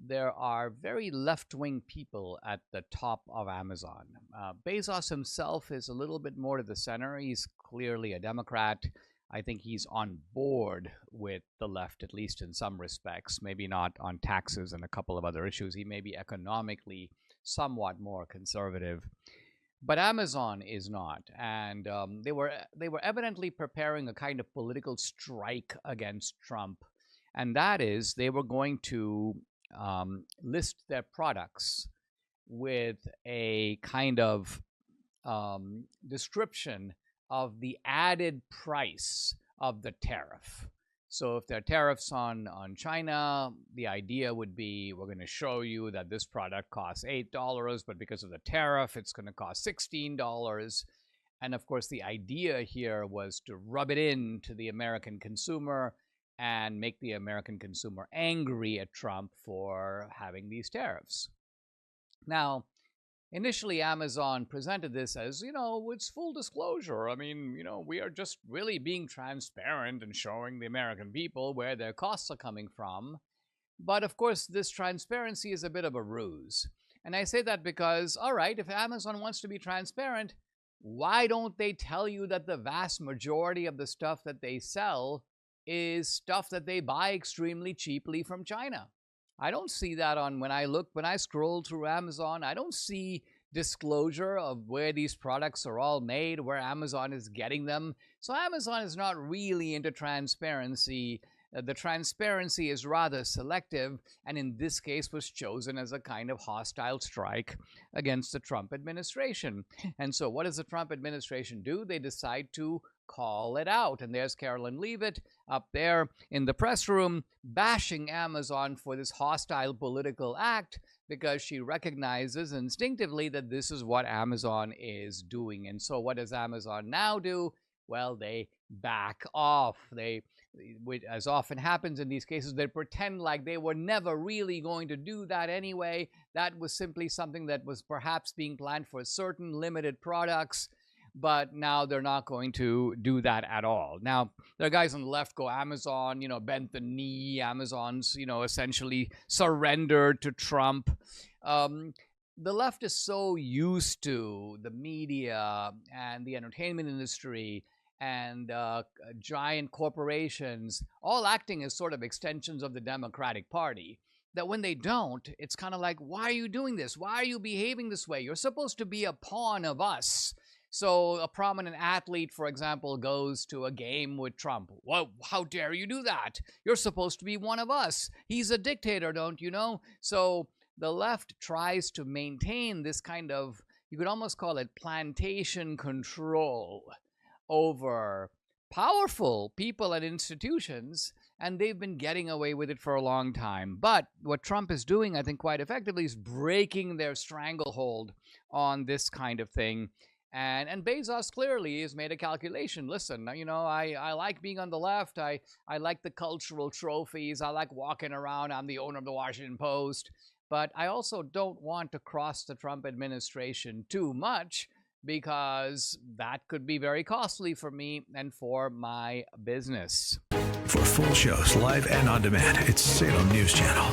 there are very left-wing people at the top of Amazon. Bezos himself is a little bit more to the center. He's clearly a Democrat. I think he's on board with the left, at least in some respects, maybe not on taxes and a couple of other issues. He may be economically somewhat more conservative. But Amazon is not, and they were evidently preparing a kind of political strike against Trump, and that is they were going to list their products with a kind of description of the added price of the tariff. So if there are tariffs on China, the idea would be we're going to show you that this product costs $8, but because of the tariff, it's going to cost $16. And of course, the idea here was to rub it into the American consumer and make the American consumer angry at Trump for having these tariffs. Now, initially, Amazon presented this as, it's full disclosure. I mean, we are just really being transparent and showing the American people where their costs are coming from. But of course, this transparency is a bit of a ruse. And I say that because, all right, if Amazon wants to be transparent, why don't they tell you that the vast majority of the stuff that they sell is stuff that they buy extremely cheaply from China? I don't see that when I scroll through Amazon. I don't see disclosure of where these products are all made, where Amazon is getting them. So Amazon is not really into transparency. The transparency is rather selective, and in this case was chosen as a kind of hostile strike against the Trump administration. And so what does the Trump administration do? They decide to call it out. And there's Carolyn Leavitt up there in the press room bashing Amazon for this hostile political act because she recognizes instinctively that this is what Amazon is doing. And so what does Amazon now do? Well, they back off. As often happens in these cases, they pretend like they were never really going to do that anyway. That was simply something that was perhaps being planned for certain limited products. But now they're not going to do that at all. Now, there are guys on the left go, Amazon, bent the knee. Amazon's, essentially surrendered to Trump. The left is so used to the media and the entertainment industry and giant corporations all acting as sort of extensions of the Democratic Party, that when they don't, it's kind of like, why are you doing this? Why are you behaving this way? You're supposed to be a pawn of us. So a prominent athlete, for example, goes to a game with Trump. Well, how dare you do that? You're supposed to be one of us. He's a dictator, don't you know? So the left tries to maintain this kind of, you could almost call it plantation control over powerful people and institutions, and they've been getting away with it for a long time. But what Trump is doing, I think, quite effectively is breaking their stranglehold on this kind of thing. And Bezos clearly has made a calculation. Listen, I like being on the left. I like the cultural trophies. I like walking around. I'm the owner of the Washington Post. But I also don't want to cross the Trump administration too much, because that could be very costly for me and for my business. For full shows, live and on demand, it's Salem News Channel.